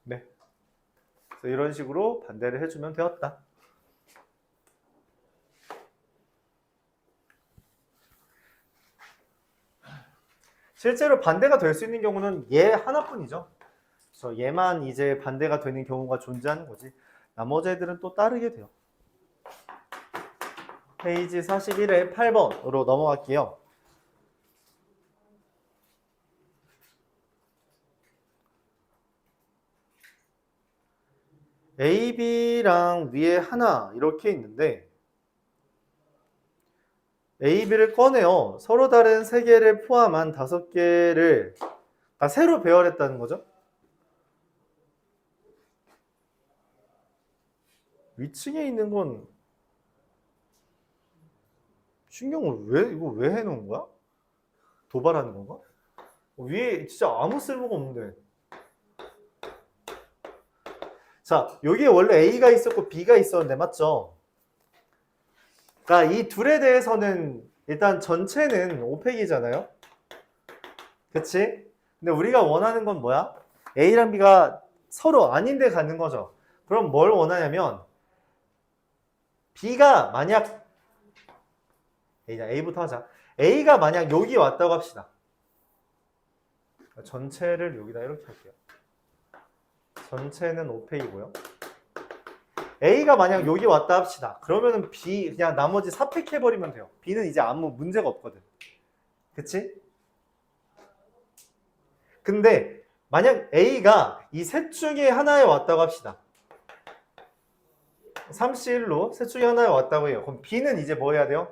네. 그래서 이런 식으로 반대를 해주면 되었다. 실제로 반대가 될 수 있는 경우는 얘 하나뿐이죠. 그래서 얘만 이제 반대가 되는 경우가 존재하는 거지. 나머지 애들은 또 따르게 돼요. 페이지 41의 8번으로 넘어갈게요. A, B랑 위에 하나 이렇게 있는데 A, B를 꺼내요. 서로 다른 3개를 포함한 5개를 새로 배열했다는 거죠. 위층에 있는 건 신경을 이거 왜 해놓은 거야? 도발하는 건가? 위에 진짜 아무 쓸모가 없는데. 자, 여기에 원래 A가 있었고 B가 있었는데 맞죠? 그러니까 이 둘에 대해서는 일단 전체는 5팩이잖아요. 그치? 근데 우리가 원하는 건 뭐야? A랑 B가 서로 아닌데 가는 거죠. 그럼 뭘 원하냐면 B가 만약 A부터 하자. A가 만약 여기 왔다고 합시다. 전체를 여기다 이렇게 할게요. 전체는 5팩이고요. A가 만약 여기 왔다 합시다. 그러면은 B 그냥 나머지 4팩 해버리면 돼요. B는 이제 아무 문제가 없거든. 그치? 근데 만약 A가 이 셋 중에 하나에 왔다고 합시다. 3C1로 셋 중에 하나에 왔다고 해요. 그럼 B는 이제 뭐 해야 돼요?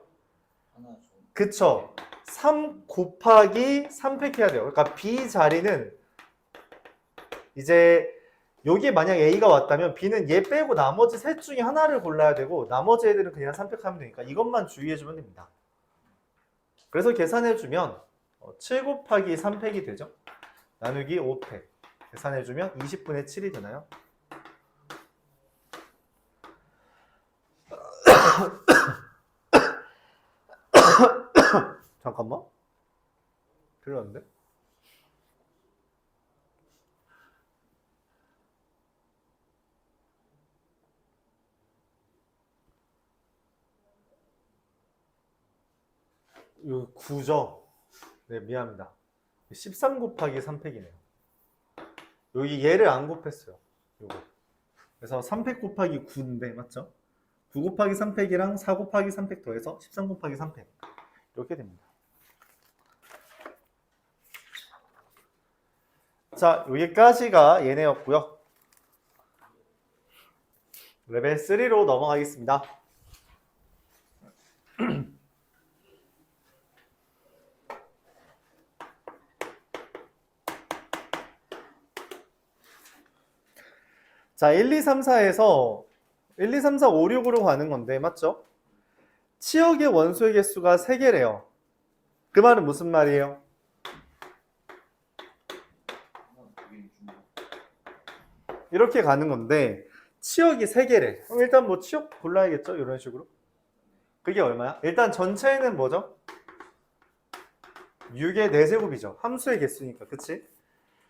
그쵸. 3 곱하기 3팩 해야 돼요. 그러니까 B 자리는 이제 여기에 만약 A가 왔다면 B는 얘 빼고 나머지 셋 중에 하나를 골라야 되고 나머지 애들은 그냥 3팩 하면 되니까 이것만 주의해주면 됩니다. 그래서 계산해주면 7 곱하기 3팩이 되죠. 나누기 5팩 계산해주면 20분의 7이 되나요? 잠깐만. 틀렸는데? 이거 9죠? 네, 미안합니다. 13 곱하기 3팩이네요. 여기 얘를 안 곱했어요. 요거. 그래서 3팩 곱하기 9인데, 맞죠? 9 곱하기 3팩이랑 4 곱하기 3팩 더해서 13 곱하기 3팩. 이렇게 됩니다. 자, 여기까지가 얘네였고요. 레벨 3로 넘어가겠습니다. 자, 1, 2, 3, 4에서 1, 2, 3, 4, 5, 6으로 가는 건데 맞죠? 치역의 원소의 개수가 3개래요. 그 말은 무슨 말이에요? 이렇게 가는 건데 치역이 3개래. 그럼 일단 뭐 치역 골라야겠죠? 이런 식으로. 그게 얼마야? 일단 전체는 뭐죠? 6의 4제곱이죠. 함수의 개수니까. 그치?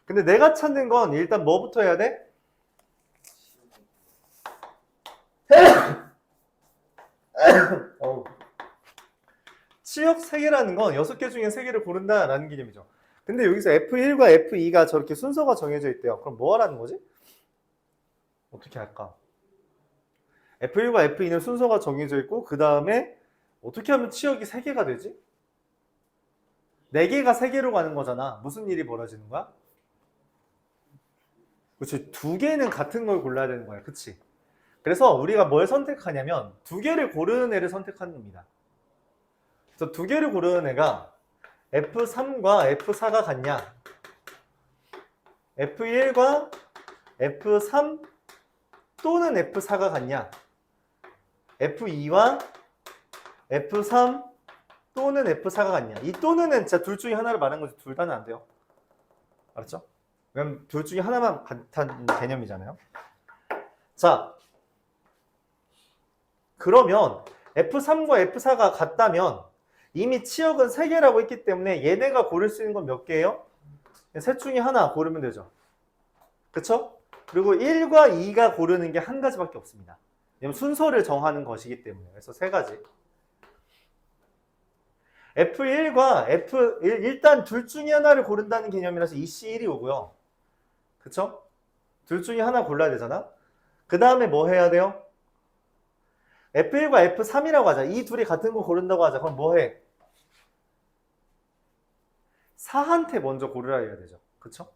근데 내가 찾는 건 일단 뭐부터 해야 돼? 치역 3개라는 건 6개 중에 3개를 고른다라는 개념이죠. 근데 여기서 F1과 F2가 저렇게 순서가 정해져 있대요. 그럼 뭐 하라는 거지? 어떻게 할까? F1과 F2는 순서가 정해져 있고 그 다음에 어떻게 하면 치역이 3개가 되지? 4개가 3개로 가는 거잖아. 무슨 일이 벌어지는 거야? 그렇지. 2개는 같은 걸 골라야 되는 거야. 그치? 그래서 우리가 뭘 선택하냐면 2개를 고르는 애를 선택하는 겁니다. 그래서 2개를 고르는 애가 F3과 F4가 같냐? F1과 F3 또는 F4가 같냐? F2와 F3 또는 F4가 같냐? 이 또는은 진짜 둘 중에 하나를 말하는 거지 둘 다는 안 돼요. 알았죠? 왜냐면 둘 중에 하나만 같은 개념이잖아요. 자, 그러면 F3과 F4가 같다면 이미 치역은 3개라고 했기 때문에 얘네가 고를 수 있는 건 몇 개예요? 셋 중에 하나 고르면 되죠. 그쵸? 그리고 1과 2가 고르는 게 한 가지밖에 없습니다. 왜냐면 순서를 정하는 것이기 때문에. 그래서 3가지. F1과 F1 일단 둘 중에 하나를 고른다는 개념이라서 EC1이 오고요. 그쵸? 둘 중에 하나 골라야 되잖아. 그 다음에 뭐 해야 돼요? F1과 F3이라고 하자. 이 둘이 같은 거 고른다고 하자. 그럼 뭐 해? 4한테 먼저 고르라 해야 되죠. 그쵸?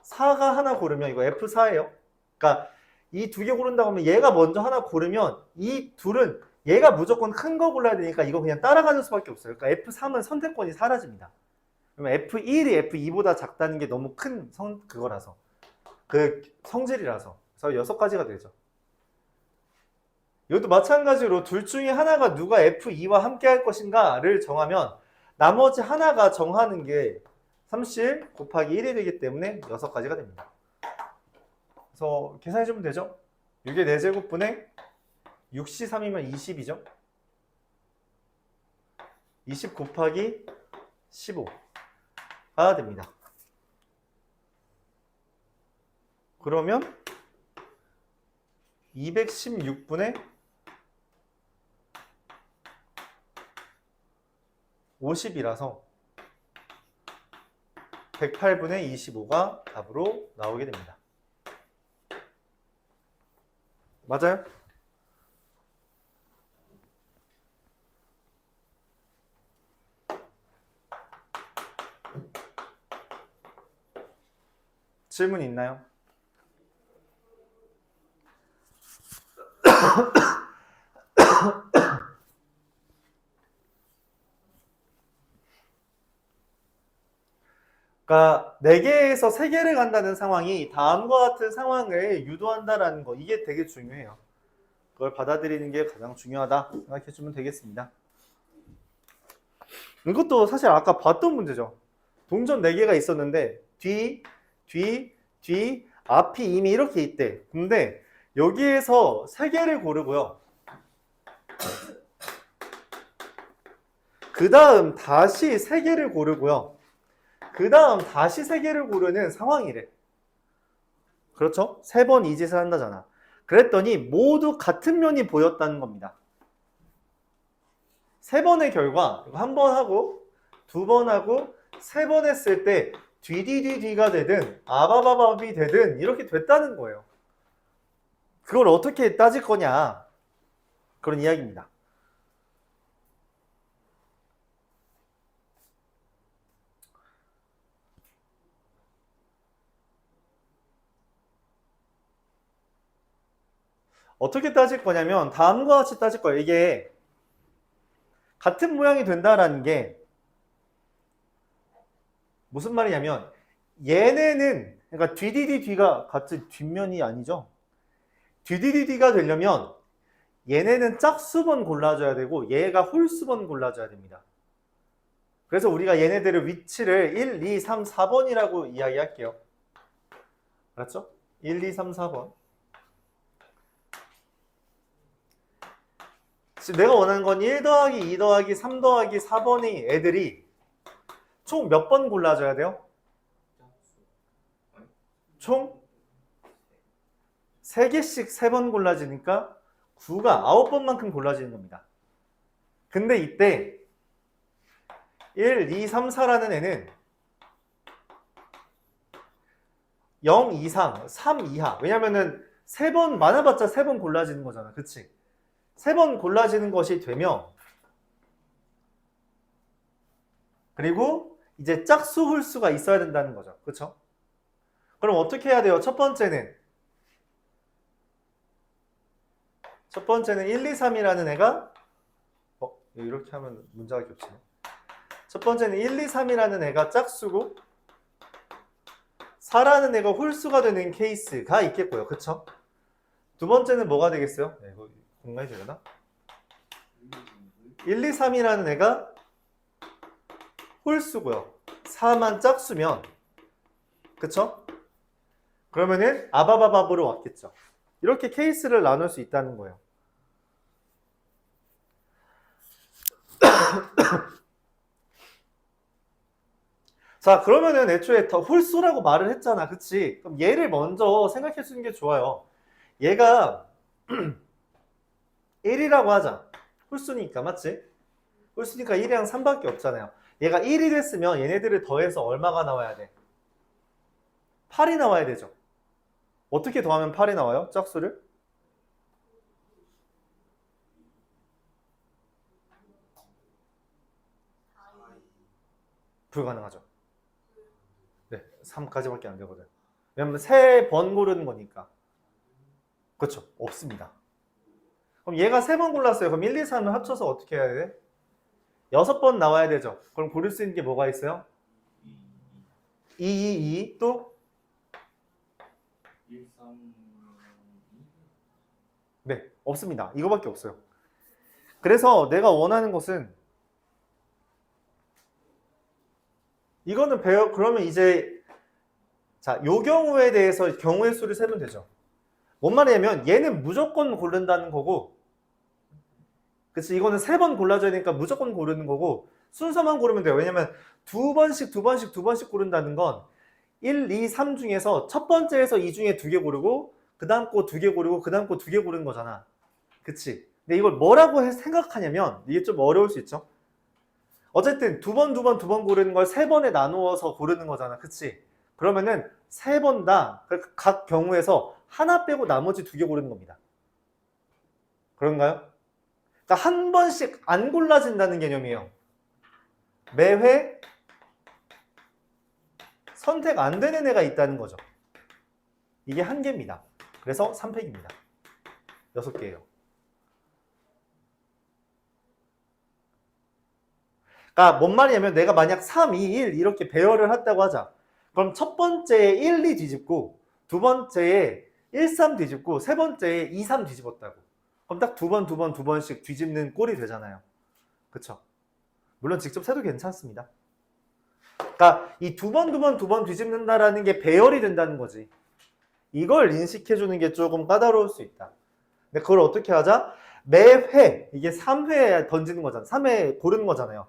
4가 하나 고르면 이거 F4예요. 그러니까 이 2개 고른다고 하면 얘가 먼저 하나 고르면 이 둘은 얘가 무조건 큰 거 골라야 되니까 이거 그냥 따라가는 수밖에 없어요. 그러니까 F3은 선택권이 사라집니다. 그러면 F1이 F2보다 작다는 게 너무 큰 그거라서 그 성질이라서. 그래서 6가지가 되죠. 이것도 마찬가지로 둘 중에 하나가 누가 F2와 함께 할 것인가를 정하면 나머지 하나가 정하는 게 30 곱하기 1이 되기 때문에 6가지가 됩니다. 그래서 계산해주면 되죠. 6의 4제곱분의 6C3이면 20이죠. 20 곱하기 15가 됩니다. 그러면 216분의 50이라서 108분의 25가 답으로 나오게 됩니다. 맞아요? 질문 있나요? 그러니까 4개에서 3개를 간다는 상황이 다음과 같은 상황을 유도한다라는 거, 이게 되게 중요해요. 그걸 받아들이는 게 가장 중요하다 생각해주면 되겠습니다. 이것도 사실 아까 봤던 문제죠. 동전 4개가 있었는데 뒤, 앞이 이미 이렇게 있대. 근데 여기에서 3개를 고르고요. 그 다음 다시 3개를 고르고요. 그 다음 다시 3개를 고르는 상황이래. 그렇죠? 3번 이 짓을 한다잖아. 그랬더니 모두 같은 면이 보였다는 겁니다. 3번의 결과, 한 번 하고 2번 하고 3번 했을 때 뒤가 되든 아바바밥이 되든 이렇게 됐다는 거예요. 그걸 어떻게 따질 거냐, 그런 이야기입니다. 어떻게 따질 거냐면 다음과 같이 따질 거예요. 이게 같은 모양이 된다라는 게 무슨 말이냐면 얘네는 그러니까 뒤가 같이 뒷면이 아니죠. 뒤가 되려면 얘네는 짝수번 골라줘야 되고 얘가 홀수번 골라줘야 됩니다. 그래서 우리가 얘네들의 위치를 1, 2, 3, 4번이라고 이야기할게요. 알았죠? 1, 2, 3, 4번. 지금 내가 원하는 건 1 더하기 2 더하기 3 더하기 4번의 애들이 총 몇 번 골라줘야 돼요? 총 3개씩 3번 골라지니까 9가 9번만큼 골라지는 겁니다. 근데 이때 1, 2, 3, 4라는 애는 0 이상, 3 이하. 왜냐면은 3번 많아봤자 3번 골라지는 거잖아. 그치? 3번 골라지는 것이 되면 그리고 이제 짝수 홀수가 있어야 된다는 거죠. 그쵸? 그럼 어떻게 해야 돼요? 첫 번째는 1, 2, 3이라는 애가 이렇게 하면 문제가 겹치네. 첫 번째는 1, 2, 3이라는 애가 짝수고 4라는 애가 홀수가 되는 케이스가 있겠고요. 그쵸? 두 번째는 뭐가 되겠어요? 이거 공간이 되려나? 1, 2, 3이라는 애가 홀수고요. 4만 짝수면 그쵸? 그러면은 아바바밥으로 왔겠죠. 이렇게 케이스를 나눌 수 있다는 거예요. 자, 그러면은 애초에 더 홀수라고 말을 했잖아. 그치? 그럼 얘를 먼저 생각해 주는 게 좋아요. 얘가 1이라고 하자. 홀수니까, 맞지? 홀수니까 1이랑 3밖에 없잖아요. 얘가 1이 됐으면 얘네들을 더해서 얼마가 나와야 돼? 8이 나와야 되죠. 어떻게 더하면 8이 나와요? 짝수를? 불가능하죠. 네, 3까지밖에 안 되거든. 왜냐면 3번 고르는 거니까. 그렇죠. 없습니다. 그럼 얘가 3번 골랐어요. 그럼 1, 2, 3을 합쳐서 어떻게 해야 돼? 6번 나와야 되죠. 그럼 고를 수 있는 게 뭐가 있어요? 2, 2, 2, 또? 1, 3, 2. 네, 없습니다. 이거밖에 없어요. 그래서 내가 원하는 것은 이거는 그러면 이제 자, 요 경우에 대해서 경우의 수를 세면 되죠. 뭔 말이냐면 얘는 무조건 고른다는 거고 그치? 이거는 3번 골라줘야 되니까 무조건 고르는 거고 순서만 고르면 돼요. 왜냐면 두 번씩 고른다는 건 1, 2, 3 중에서 첫 번째에서 이 중에 2개 고르고 그 다음 거 2개 고르고 그 다음 거 2개 고르는 거잖아. 그치? 근데 이걸 뭐라고 생각하냐면 이게 좀 어려울 수 있죠. 어쨌든 두 번 고르는 걸 3번에 나누어서 고르는 거잖아. 그치? 그러면은 3번 다 각 경우에서 하나 빼고 나머지 2개 고르는 겁니다. 그런가요? 그러니까 한 번씩 안 골라진다는 개념이에요. 매회 선택 안 되는 애가 있다는 거죠. 이게 한 개입니다. 그래서 3팩입니다. 6개예요. 그러니까 뭔 말이냐면 내가 만약 3, 2, 1 이렇게 배열을 했다고 하자. 그럼 첫 번째에 1, 2 뒤집고 두 번째에 1, 3 뒤집고 세 번째에 2, 3 뒤집었다고. 그럼 딱 두 번씩 뒤집는 꼴이 되잖아요. 그쵸? 물론 직접 세도 괜찮습니다. 그러니까 이 두 번 뒤집는다라는 게 배열이 된다는 거지. 이걸 인식해주는 게 조금 까다로울 수 있다. 근데 그걸 어떻게 하자? 매회, 이게 3회 던지는 거잖아. 3회 고르는 거잖아요.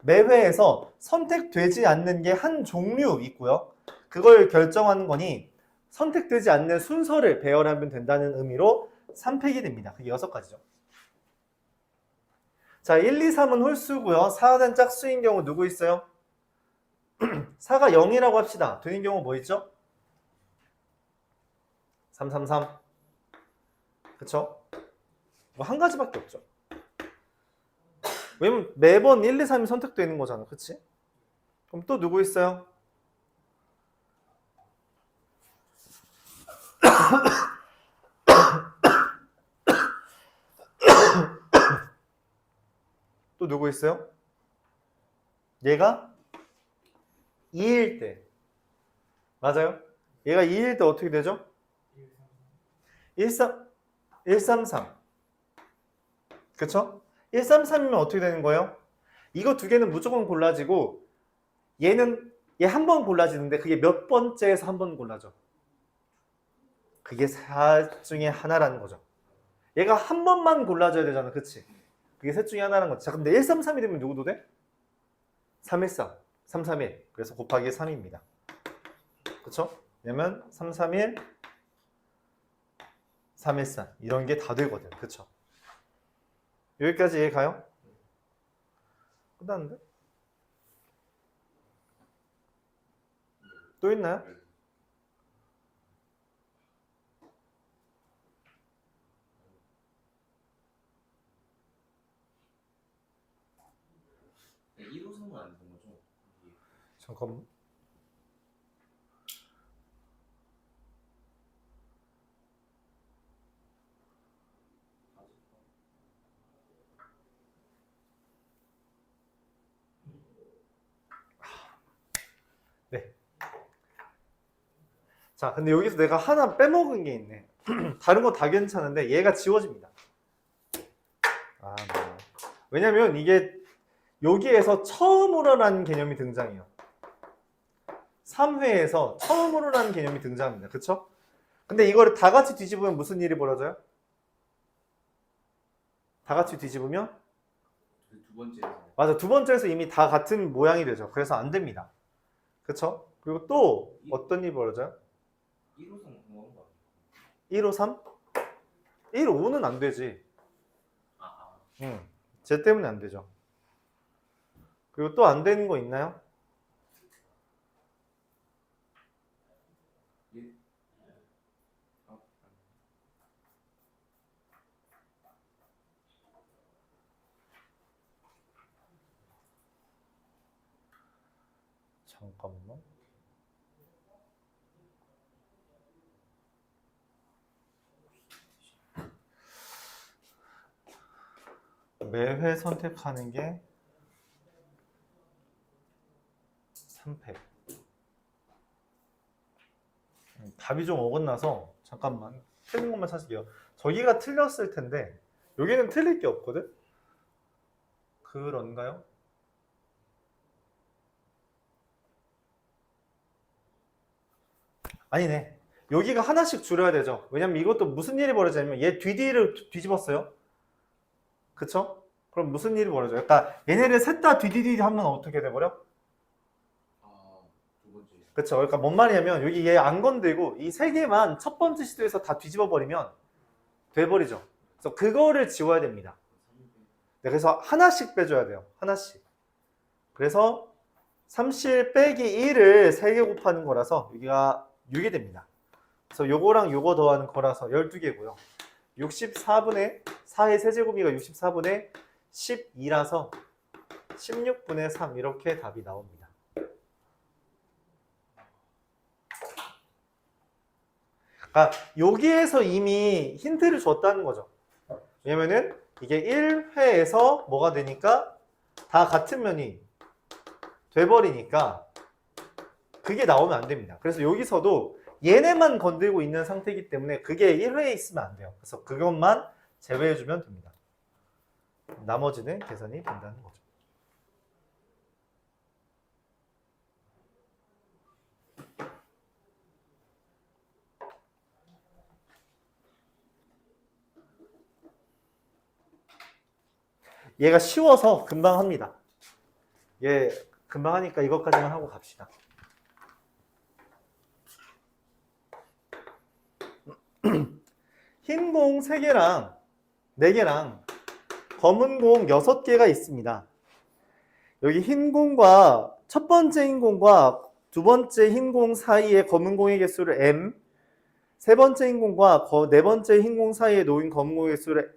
매회에서 선택되지 않는 게 한 종류 있고요. 그걸 결정하는 거니 선택되지 않는 순서를 배열하면 된다는 의미로 3팩이 됩니다. 그게 6가지죠. 자, 1, 2, 3은 홀수고요. 4는 짝수인 경우 누구 있어요? 4가 0이라고 합시다. 되는 경우 뭐 있죠? 3, 3, 3. 그쵸? 뭐 한 가지밖에 없죠. 왜냐면 매번 1, 2, 3이 선택되는 거잖아. 그치? 그럼 또 누구 있어요? 또 누구 있어요? 얘가 2일 때. 맞아요? 얘가 2일 때 어떻게 되죠? 133. 그쵸? 133이면 어떻게 되는 거예요? 이거 두 개는 무조건 골라지고 얘는 얘 한 번 골라지는데 그게 몇 번째에서 한 번 골라져? 그게 4 중에 하나라는 거죠. 얘가 한 번만 골라줘야 되잖아. 그치? 그게 셋 중에 하나라는 거죠. 자, 근데 133이 되면 누구도 돼? 313, 331. 그래서 곱하기 3입니다. 그쵸? 왜냐면 331, 314 이런 게 다 되거든. 그쵸? 여기까지 이해 가요? 끝났는데? 또 있나요? 네, 1호선은 안 되는 거죠? 잠깐만. 네. 자, 근데 여기서 내가 하나 빼먹은 게 있네. 다른 거 다 괜찮은데 얘가 지워집니다. 아, 네. 왜냐면 이게 여기에서 처음으로라는 개념이 등장해요. 3회에서 처음으로라는 개념이 등장합니다. 그쵸? 근데 이거를 다 같이 뒤집으면 무슨 일이 벌어져요? 다 같이 뒤집으면? 두 번째에서 맞아, 두 번째에서 이미 다 같은 모양이 되죠. 그래서 안 됩니다. 그쵸? 그리고 또 어떤 일이 벌어져요? 1호선 공부한 거 153? 155는 안 되지. 아니에요? 쟤 때문에 안 되죠. 그리고 또 안 되는 거 있나요? 잠깐만. 매회 선택하는 게 3패. 답이 좀 어긋나서 잠깐만 틀린 것만 찾을게요. 저기가 틀렸을 텐데 여기는 틀릴 게 없거든? 그런가요? 아니네. 여기가 하나씩 줄여야 되죠. 왜냐면 이것도 무슨 일이 벌어지냐면 얘 뒤뒤를 뒤집었어요. 그쵸? 그럼 무슨 일이 벌어져요? 그러니까 얘네를 셋 다 뒤뒤뒤 하면 어떻게 돼버려? 두 번째. 그쵸? 그러니까 뭔 말이냐면 여기 얘 안 건들고 이 세 개만 첫 번째 시도에서 다 뒤집어 버리면 돼버리죠. 그래서 그거를 지워야 됩니다. 네, 그래서 하나씩 빼줘야 돼요. 하나씩. 그래서 37 빼기 1을 3개 곱하는 거라서 여기가 6이 됩니다. 그래서 요거랑 요거 더하는 거라서 12개고요. 64분의 4의 세제곱이가 64분의 12라서 16분의 3 이렇게 답이 나옵니다. 그러니까 여기에서 이미 힌트를 줬다는 거죠. 왜냐면은 이게 1회에서 뭐가 되니까 다 같은 면이 돼버리니까 그게 나오면 안 됩니다. 그래서 여기서도 얘네만 건들고 있는 상태이기 때문에 그게 1회에 있으면 안 돼요. 그래서 그것만 제외해주면 됩니다. 나머지는 계산이 된다는 거죠. 얘가 쉬워서 금방 합니다. 얘 금방 하니까 이것까지만 하고 갑시다. 흰 공 3개랑 4개랑 검은 공 6개가 있습니다. 여기 흰 공과 첫 번째 흰 공과 두 번째 흰 공 사이의 검은 공의 개수를 M, 세 번째 흰 공과 네 번째 흰 공 사이에 놓인 검은 공의 개수를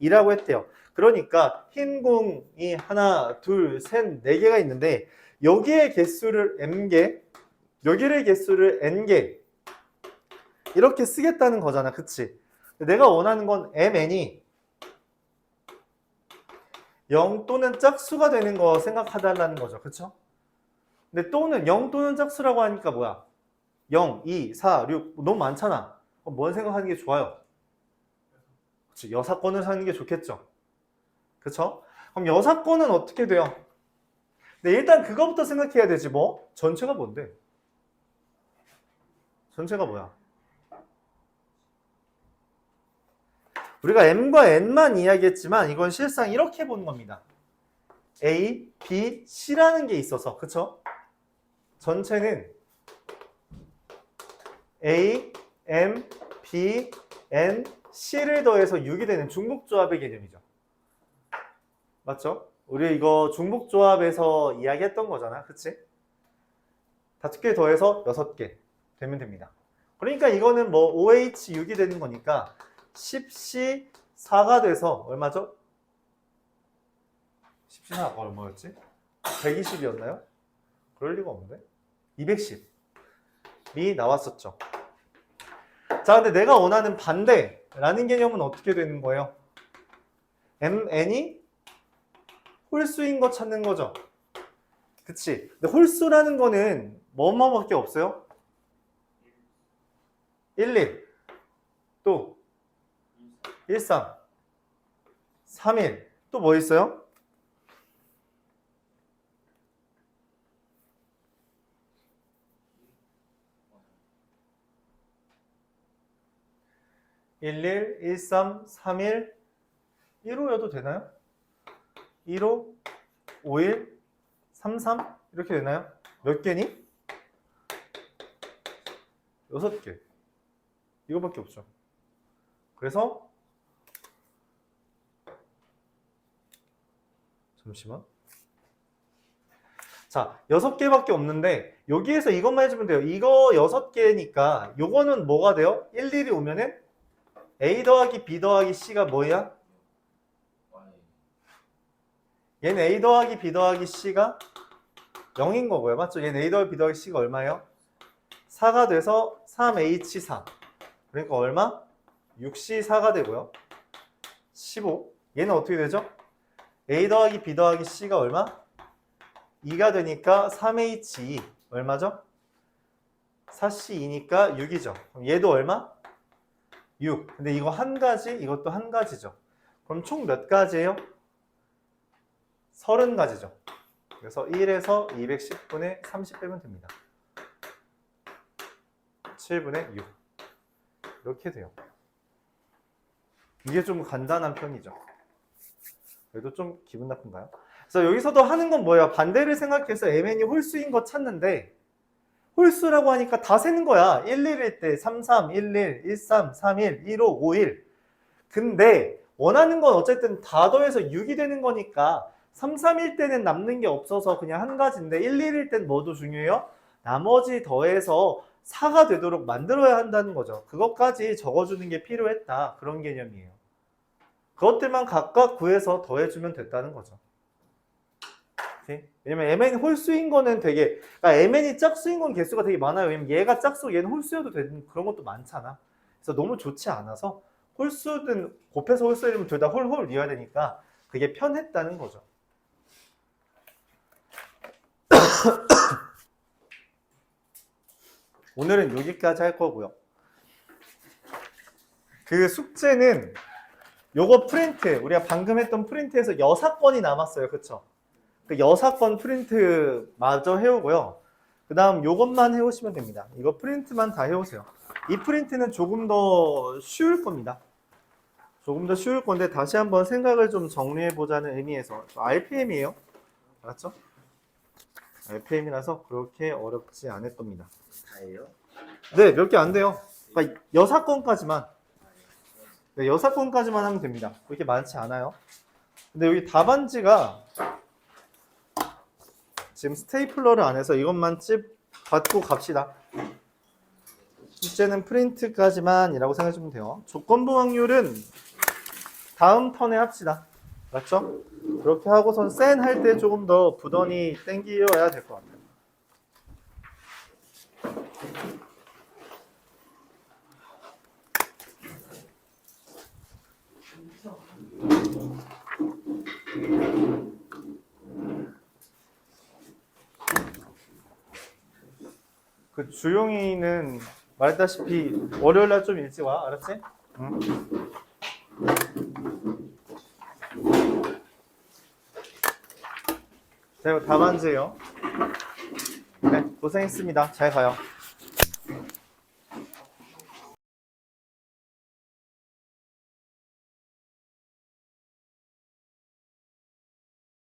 N이라고 했대요. 그러니까 흰 공이 하나, 둘, 셋, 4개가 있는데 여기의 개수를 M개, 여기의 개수를 N개 이렇게 쓰겠다는 거잖아. 그치? 내가 원하는 건 MN이 0 또는 짝수가 되는 거 생각해달라는 거죠. 그쵸? 근데 또는 0 또는 짝수라고 하니까 뭐야? 0, 2, 4, 6 너무 많잖아. 그럼 뭘 생각하는 게 좋아요? 그치, 여사건을 사는 게 좋겠죠. 그쵸? 그럼 여사건은 어떻게 돼요? 네, 일단 그거부터 생각해야 되지 뭐. 전체가 뭔데? 전체가 뭐야? 우리가 m과 n만 이야기했지만 이건 실상 이렇게 보는 겁니다. A, B, C라는 게 있어서 그쵸? 전체는 A, M, B, N, C를 더해서 6이 되는 중복조합의 개념이죠. 맞죠? 우리 이거 중복조합에서 이야기했던 거잖아. 그치? 5개 더해서 6개 되면 됩니다. 그러니까 이거는 뭐 OH6이 되는 거니까 10C4가 돼서 얼마죠? 10C는 아까 얼마였지? 120이었나요? 그럴 리가 없는데? 210이 나왔었죠. 자, 근데 내가 원하는 반대라는 개념은 어떻게 되는 거예요? MN이 홀수인 거 찾는 거죠. 그치? 근데 홀수라는 거는 뭐뭐밖에 없어요? 11, 또 13, 31, 또 뭐 있어요? 11, 13, 31, 15여도 되나요? 15, 51, 33 이렇게 되나요? 몇 개니? 6개. 이거밖에 없죠. 그래서 잠시만. 자, 6개밖에 없는데 여기에서 이것만 해주면 돼요. 이거 6개니까 요거는 뭐가 돼요? 1, 1이 오면은 A 더하기 B 더하기 C가 뭐야? 얘는 A 더하기 B 더하기 C가 0인 거고요. 맞죠? 얘는 A 더하기 B 더하기 C가 얼마예요? 4가 돼서 3H4. 그러니까 얼마? 6C4가 되고요. 15. 얘는 어떻게 되죠? A 더하기 B 더하기 C가 얼마? 2가 되니까 3H2. 얼마죠? 4C2니까 6이죠. 그럼 얘도 얼마? 6. 근데 이거 한 가지, 이것도 한 가지죠. 그럼 총 몇 가지예요? 30가지죠. 그래서 1에서 210분의 30 빼면 됩니다. 7분의 6. 이렇게 돼요. 이게 좀 간단한 편이죠. 그래도 좀 기분 나쁜가요? 그래서 여기서도 하는 건 뭐예요? 반대를 생각해서 MN이 홀수인 거 찾는데 홀수라고 하니까 다 세는 거야. 1, 1일 때 3, 3, 1, 1, 1, 3, 3, 1, 1, 5, 5, 1. 근데 원하는 건 어쨌든 다 더해서 6이 되는 거니까 3, 3일 때는 남는 게 없어서 그냥 한 가지인데 1, 1일 땐 뭐도 중요해요? 나머지 더해서 4가 되도록 만들어야 한다는 거죠. 그것까지 적어주는 게 필요했다. 그런 개념이에요. 그것들만 각각 구해서 더해주면 됐다는 거죠. 왜냐면 MN이 홀수인 거는 되게, 그러니까 MN이 짝수인 건 개수가 되게 많아요. 왜냐면 얘가 짝수, 얘는 홀수여도 되는 그런 것도 많잖아. 그래서 너무 좋지 않아서 홀수든 곱해서 홀수이면 둘 다 홀홀 이어야 되니까 그게 편했다는 거죠. 오늘은 여기까지 할 거고요. 그 숙제는 요거 프린트, 우리가 방금 했던 프린트에서 6건이 남았어요. 그쵸? 그 6건 프린트 마저 해오고요. 그 다음 요것만 해오시면 됩니다. 이거 프린트만 다 해오세요. 이 프린트는 조금 더 쉬울 겁니다. 조금 더 쉬울 건데 다시 한번 생각을 좀 정리해보자는 의미에서 RPM이에요. 알았죠? RPM이라서 그렇게 어렵지 않을 겁니다. 다예요? 네, 몇 개 안 돼요. 그러니까 6건까지만. 네, 6건까지만 하면 됩니다. 그렇게 많지 않아요. 근데 여기 답안지가 지금 스테이플러를 안 해서 이것만 받고 갑시다. 숙제는 프린트까지만이라고 생각해주면 돼요. 조건부 확률은 다음 턴에 합시다. 맞죠? 그렇게 하고선 센 할 때 조금 더 부던이 땡기어야 될 것 같아요. 그 주용이는 말했다시피 월요일 날 좀 일찍 와, 알았지? 응. 자, 이거 답안지요. 네, 고생했습니다. 잘 가요.